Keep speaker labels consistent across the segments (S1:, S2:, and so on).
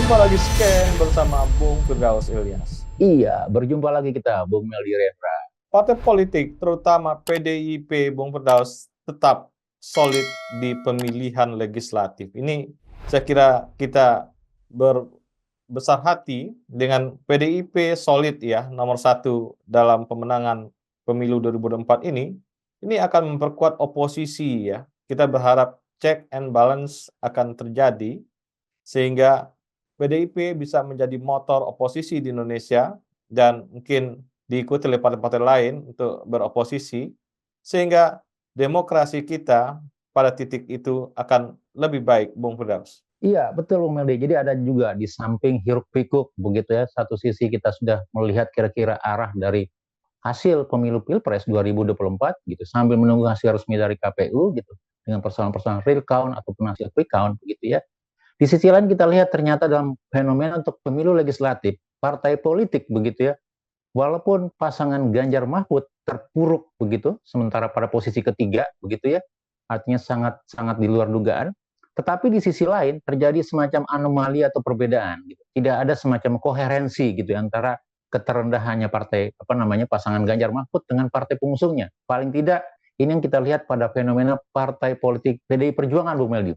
S1: Berjumpa lagi Scan bersama Bung Firdaus Ilyas.
S2: Iya, berjumpa lagi kita, Bung Meldi Rendra.
S1: Partai politik, terutama PDIP, Bung Firdaus, tetap solid di pemilihan legislatif. Ini saya kira kita berbesar hati dengan PDIP solid ya, nomor satu dalam pemenangan pemilu 2024 ini. Ini akan memperkuat oposisi ya. Kita berharap check and balance akan terjadi sehingga PDIP bisa menjadi motor oposisi di Indonesia dan mungkin diikuti oleh partai-partai lain untuk beroposisi, sehingga demokrasi kita pada titik itu akan lebih baik, Bung Firdaus.
S2: Iya, betul Bung Meldi. Jadi ada juga di samping hiruk-pikuk begitu ya, satu sisi kita sudah melihat kira-kira arah dari hasil pemilu Pilpres 2024 gitu, sambil menunggu hasil resmi dari KPU gitu, dengan persoalan-persoalan real count ataupun hasil quick count begitu ya. Di sisi lain kita lihat ternyata dalam fenomena untuk pemilu legislatif, partai politik begitu ya, walaupun pasangan Ganjar Mahfud terpuruk begitu, sementara pada posisi ketiga begitu ya, artinya sangat-sangat di luar dugaan, tetapi di sisi lain terjadi semacam anomali atau perbedaan, gitu. Tidak ada semacam koherensi gitu antara keterendahannya partai pasangan Ganjar Mahfud dengan partai pengusungnya. Paling tidak ini yang kita lihat pada fenomena partai politik PDI Perjuangan, Bu Meldi.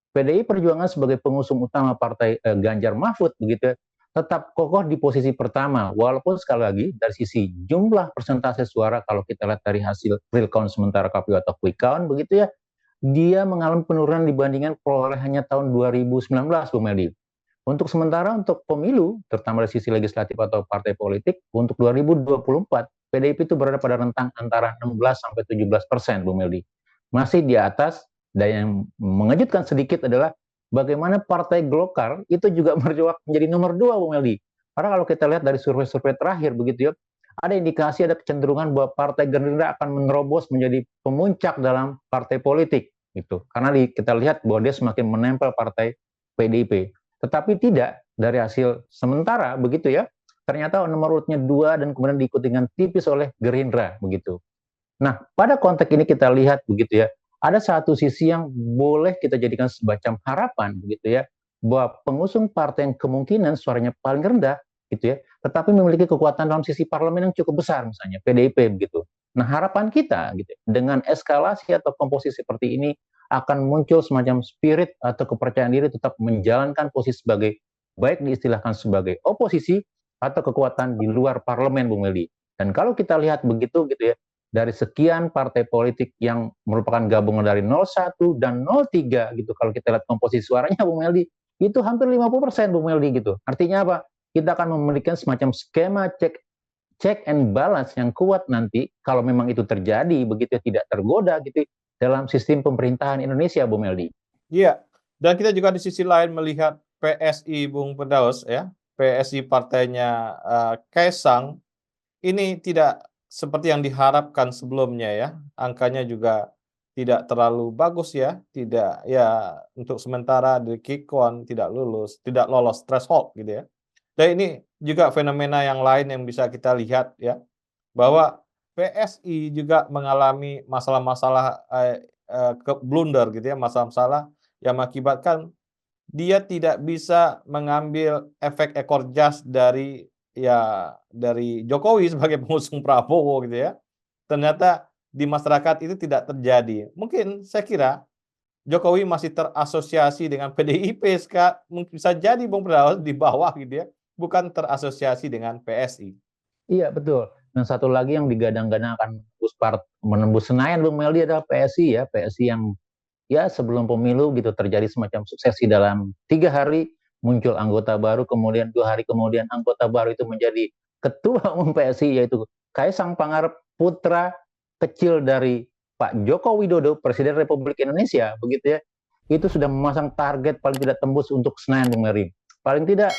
S2: PDI Perjuangan sebagai pengusung utama partai Ganjar Mahfud begitu tetap kokoh di posisi pertama, walaupun sekali lagi dari sisi jumlah persentase suara kalau kita lihat dari hasil real count sementara KPU atau quick count begitu ya, dia mengalami penurunan dibandingkan perolehannya tahun 2019, Bung Meldi. Untuk sementara untuk pemilu, terutama dari sisi legislatif atau partai politik, untuk 2024, PDIP itu berada pada rentang antara 16 sampai 17%, Bung Meldi. Masih di atas, dan yang mengejutkan sedikit adalah bagaimana Partai Golkar itu juga berjuang menjadi nomor 2, Bung Meldi. Karena kalau kita lihat dari survei-survei terakhir begitu ya, ada indikasi, ada kecenderungan bahwa Partai Gerindra akan menerobos menjadi pemuncak dalam partai politik gitu. Karena kita lihat bahwa dia semakin menempel partai PDIP. Tetapi tidak dari hasil sementara begitu ya. Ternyata nomor urutnya 2 dan kemudian diikuti dengan tipis oleh Gerindra begitu. Nah, pada konteks ini kita lihat begitu ya, ada satu sisi yang boleh kita jadikan semacam harapan begitu ya, bahwa pengusung partai yang kemungkinan suaranya paling rendah gitu ya, tetapi memiliki kekuatan dalam sisi parlemen yang cukup besar, misalnya PDIP begitu. Nah, harapan kita gitu dengan eskalasi atau komposisi seperti ini akan muncul semacam spirit atau kepercayaan diri tetap menjalankan posisi sebagai, baik diistilahkan sebagai oposisi atau kekuatan di luar parlemen, Bung Meldi. Dan kalau kita lihat begitu gitu ya, dari sekian partai politik yang merupakan gabungan dari 01 dan 03 gitu, kalau kita lihat komposisi suaranya, Bung Meldi, itu hampir 50%, Bung Meldi gitu. Artinya apa? Kita akan memberikan semacam skema check and balance yang kuat nanti kalau memang itu terjadi begitu ya, tidak tergoda gitu dalam sistem pemerintahan Indonesia, Bung Meldi.
S1: Iya, dan kita juga di sisi lain melihat PSI, Bung Firdaus ya, PSI partainya Kaisang, ini tidak seperti yang diharapkan sebelumnya ya. Angkanya juga tidak terlalu bagus ya, tidak ya, untuk sementara di Kikon tidak lolos threshold gitu ya. Dan ini juga fenomena yang lain yang bisa kita lihat ya, bahwa PSI juga mengalami masalah-masalah blunder gitu ya, masalah-masalah yang mengakibatkan dia tidak bisa mengambil efek ekor jas dari Jokowi sebagai pengusung Prabowo gitu ya. Ternyata di masyarakat itu tidak terjadi. Mungkin saya kira Jokowi masih terasosiasi dengan PDIP, mungkin bisa jadi Bung Firdaus di bawah gitu ya, bukan terasosiasi dengan PSI.
S2: Iya, betul. Dan satu lagi yang digadang-gadang akan menembus Senayan, Bung Meldi, adalah PSI ya. PSI yang ya sebelum pemilu gitu terjadi semacam suksesi dalam 3 hari muncul anggota baru, kemudian 2 hari kemudian anggota baru itu menjadi ketua umum PSI, yaitu Kaisang Pangarep, putra kecil dari Pak Joko Widodo, Presiden Republik Indonesia, begitu ya. Itu sudah memasang target paling tidak tembus untuk Senayan, Bung Meldi. Paling tidak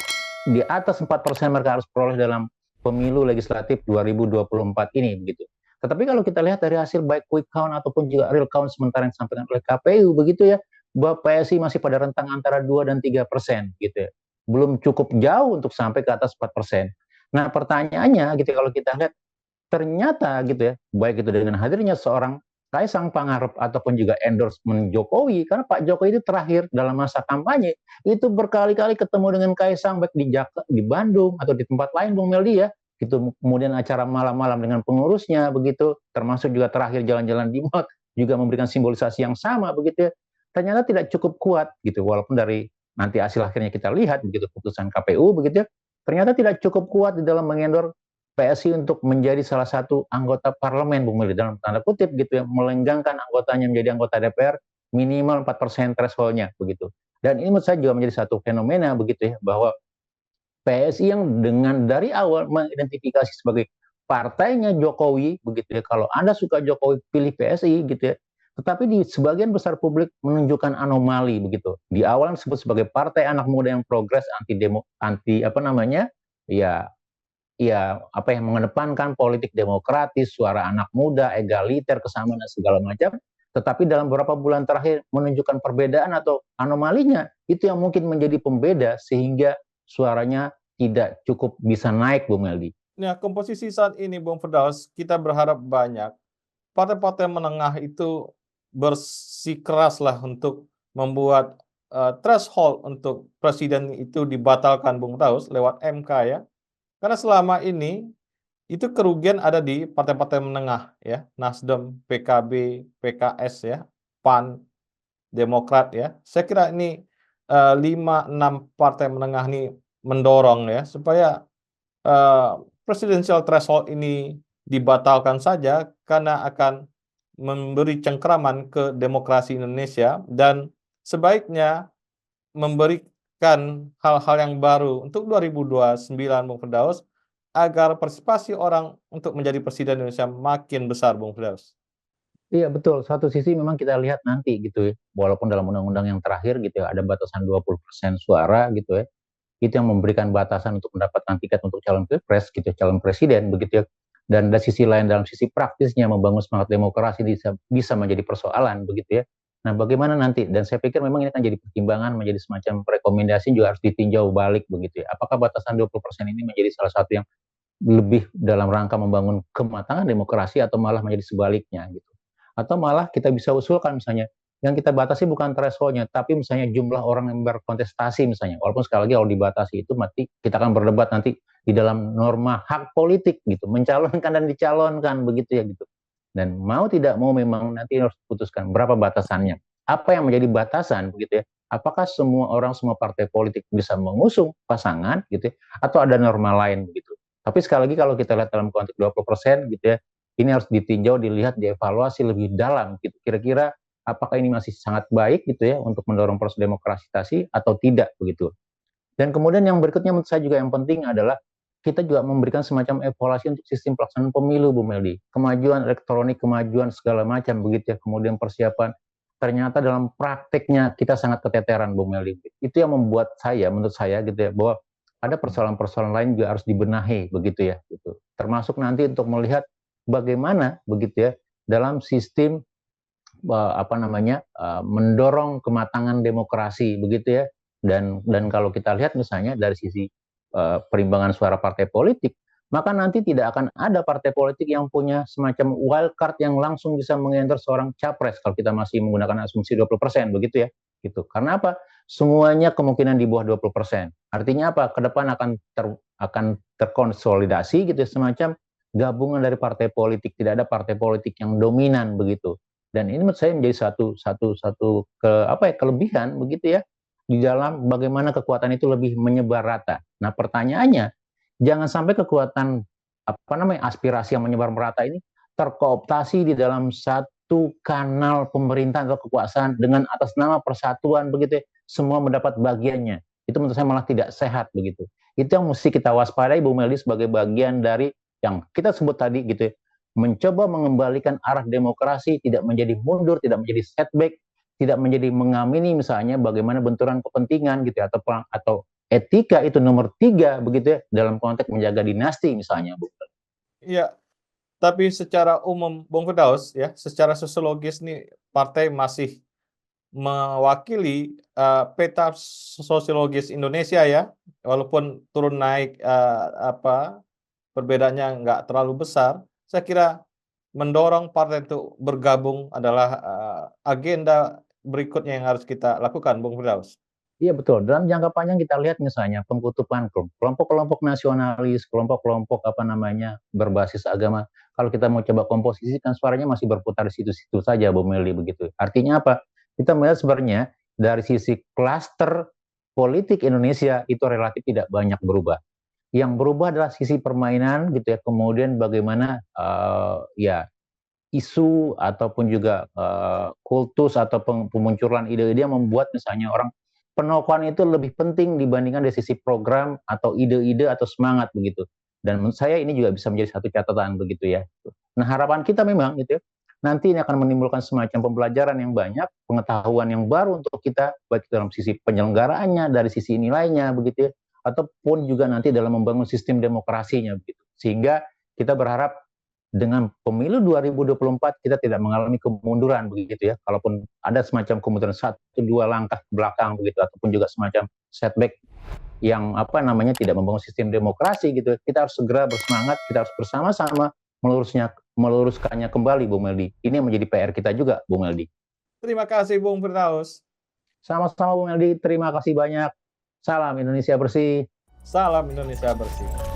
S2: di atas 4% mereka harus peroleh dalam pemilu legislatif 2024 ini begitu. Tetapi kalau kita lihat dari hasil baik quick count ataupun juga real count sementara yang disampaikan oleh KPU begitu ya, bahwa PSI masih pada rentang antara 2 dan 3% gitu ya. Belum cukup jauh untuk sampai ke atas 4%. Nah, pertanyaannya gitu kalau kita lihat ternyata gitu ya, baik itu dengan hadirnya seorang Kaisang Pangarep ataupun juga endorsement Jokowi, karena Pak Jokowi itu terakhir dalam masa kampanye itu berkali-kali ketemu dengan Kaisang baik di Bandung atau di tempat lain, Bung Meldi ya. Itu kemudian acara malam-malam dengan pengurusnya begitu, termasuk juga terakhir jalan-jalan di mall juga memberikan simbolisasi yang sama begitu ya. Ternyata tidak cukup kuat gitu, walaupun dari nanti hasil akhirnya kita lihat begitu putusan KPU begitu ya, ternyata tidak cukup kuat di dalam mengendor PSI untuk menjadi salah satu anggota parlemen, Bung Meli, dalam tanda kutip gitu ya, melenggangkan anggotanya menjadi anggota DPR minimal 4% thresholdnya begitu. Dan ini menurut saya juga menjadi satu fenomena begitu ya, bahwa PSI yang dengan dari awal mengidentifikasi sebagai partainya Jokowi begitu ya, kalau Anda suka Jokowi pilih PSI gitu ya, tetapi di sebagian besar publik menunjukkan anomali begitu. Di awal disebut sebagai partai anak muda yang progres, anti apa namanya, ya apa yang mengedepankan politik demokratis, suara anak muda, egaliter, kesamaan dan segala macam. Tetapi dalam beberapa bulan terakhir menunjukkan perbedaan atau anomalinya, itu yang mungkin menjadi pembeda sehingga suaranya tidak cukup bisa naik, Bung Meldi.
S1: Nah, komposisi saat ini, Bung Firdaus, kita berharap banyak partai-partai menengah itu bersikeras untuk membuat threshold untuk presiden itu dibatalkan, Bung Firdaus, lewat MK ya. Karena selama ini itu kerugian ada di partai-partai menengah ya, Nasdem, PKB, PKS ya, PAN, Demokrat ya. Saya kira ini 5-6 partai menengah ini mendorong ya supaya presidensial threshold ini dibatalkan saja karena akan memberi cengkraman ke demokrasi Indonesia dan sebaiknya memberikan hal-hal yang baru untuk 2029, Bung Firdaus, agar partisipasi orang untuk menjadi presiden Indonesia makin besar, Bung Firdaus.
S2: Iya betul, satu sisi memang kita lihat nanti gitu ya, walaupun dalam undang-undang yang terakhir gitu ya, ada batasan 20% suara gitu ya, itu yang memberikan batasan untuk mendapatkan tiket untuk calon pilpres gitu, calon presiden begitu ya. Dan dari sisi lain dalam sisi praktisnya membangun semangat demokrasi bisa menjadi persoalan begitu ya. Nah, bagaimana nanti? Dan saya pikir memang ini akan jadi pertimbangan, menjadi semacam rekomendasi juga harus ditinjau balik begitu ya. Apakah batasan 20% ini menjadi salah satu yang lebih dalam rangka membangun kematangan demokrasi atau malah menjadi sebaliknya gitu. Atau malah kita bisa usulkan misalnya yang kita batasi bukan thresholdnya, tapi misalnya jumlah orang yang berkontestasi misalnya. Walaupun sekali lagi kalau dibatasi itu mati kita akan berdebat nanti di dalam norma hak politik gitu, mencalonkan dan dicalonkan begitu ya gitu. Dan mau tidak mau memang nanti harus diputuskan berapa batasannya. Apa yang menjadi batasan begitu ya? Apakah semua orang, semua partai politik bisa mengusung pasangan gitu ya, atau ada norma lain begitu. Tapi sekali lagi kalau kita lihat dalam konteks 20% gitu ya, ini harus ditinjau, dilihat, dievaluasi lebih dalam gitu. Kira-kira apakah ini masih sangat baik gitu ya untuk mendorong proses demokratisasi atau tidak begitu. Dan kemudian yang berikutnya menurut saya juga yang penting adalah kita juga memberikan semacam evaluasi untuk sistem pelaksanaan pemilu, Bu Meldi. Kemajuan elektronik, kemajuan segala macam begitu ya, kemudian persiapan. Ternyata dalam prakteknya kita sangat keteteran, Bu Meldi. Itu yang membuat saya, menurut saya gitu ya, bahwa ada persoalan-persoalan lain juga harus dibenahi begitu ya, gitu. Termasuk nanti untuk melihat bagaimana begitu ya dalam sistem apa namanya mendorong kematangan demokrasi begitu ya, dan kalau kita lihat misalnya dari sisi perimbangan suara partai politik, maka nanti tidak akan ada partai politik yang punya semacam wild card yang langsung bisa mengendorse seorang capres kalau kita masih menggunakan asumsi 20% begitu ya gitu. Karena apa? Semuanya kemungkinan di bawah 20%. Artinya apa? Ke depan akan terkonsolidasi gitu semacam gabungan dari partai politik, tidak ada partai politik yang dominan begitu. Dan ini menurut saya menjadi satu kelebihan begitu ya di dalam bagaimana kekuatan itu lebih menyebar rata. Nah, pertanyaannya jangan sampai kekuatan aspirasi yang menyebar merata ini terkooptasi di dalam satu kanal pemerintahan atau kekuasaan dengan atas nama persatuan begitu ya, semua mendapat bagiannya. Itu menurut saya malah tidak sehat begitu. Itu yang mesti kita waspadai, Bu Meldi, sebagai bagian dari yang kita sebut tadi gitu ya, mencoba mengembalikan arah demokrasi, tidak menjadi mundur, tidak menjadi setback, tidak menjadi mengamini misalnya bagaimana benturan kepentingan gitu ya, atau etika itu nomor 3 begitu ya dalam konteks menjaga dinasti misalnya, Bu.
S1: Iya, tapi secara umum, Bung Firdaus ya, secara sosiologis nih partai masih mewakili peta sosiologis Indonesia ya, walaupun turun naik perbedaannya nggak terlalu besar. Saya kira mendorong partai untuk bergabung adalah agenda berikutnya yang harus kita lakukan, Bung Firdaus.
S2: Iya betul. Dalam jangka panjang kita lihat misalnya pengkutuban kelompok-kelompok nasionalis, kelompok-kelompok berbasis agama. Kalau kita mau coba komposisi kan suaranya masih berputar di situ-situ saja, Bu Meli, begitu. Artinya apa? Kita melihat sebenarnya dari sisi klaster politik Indonesia itu relatif tidak banyak berubah. Yang berubah adalah sisi permainan gitu ya. Kemudian bagaimana ya isu ataupun juga kultus atau pemunculan ide-ide yang membuat misalnya orang penokohan itu lebih penting dibandingkan dari sisi program atau ide-ide atau semangat begitu. Dan menurut saya ini juga bisa menjadi satu catatan begitu ya. Nah harapan kita memang gitu ya, nanti ini akan menimbulkan semacam pembelajaran yang banyak, pengetahuan yang baru untuk kita, baik dalam sisi penyelenggaraannya, dari sisi nilainya begitu ya, ataupun juga nanti dalam membangun sistem demokrasinya begitu. Sehingga kita berharap dengan pemilu 2024 kita tidak mengalami kemunduran begitu ya. Kalaupun ada semacam kemunduran 1-2 langkah belakang begitu ataupun juga semacam setback yang tidak membangun sistem demokrasi gitu. Kita harus segera bersemangat, kita harus bersama-sama meluruskannya kembali, Bung Meldi. Ini yang menjadi PR kita juga, Bung Meldi.
S1: Terima kasih, Bung Firdaus.
S2: Sama-sama, Bung Meldi. Terima kasih banyak. Salam Indonesia bersih.
S1: Salam Indonesia bersih.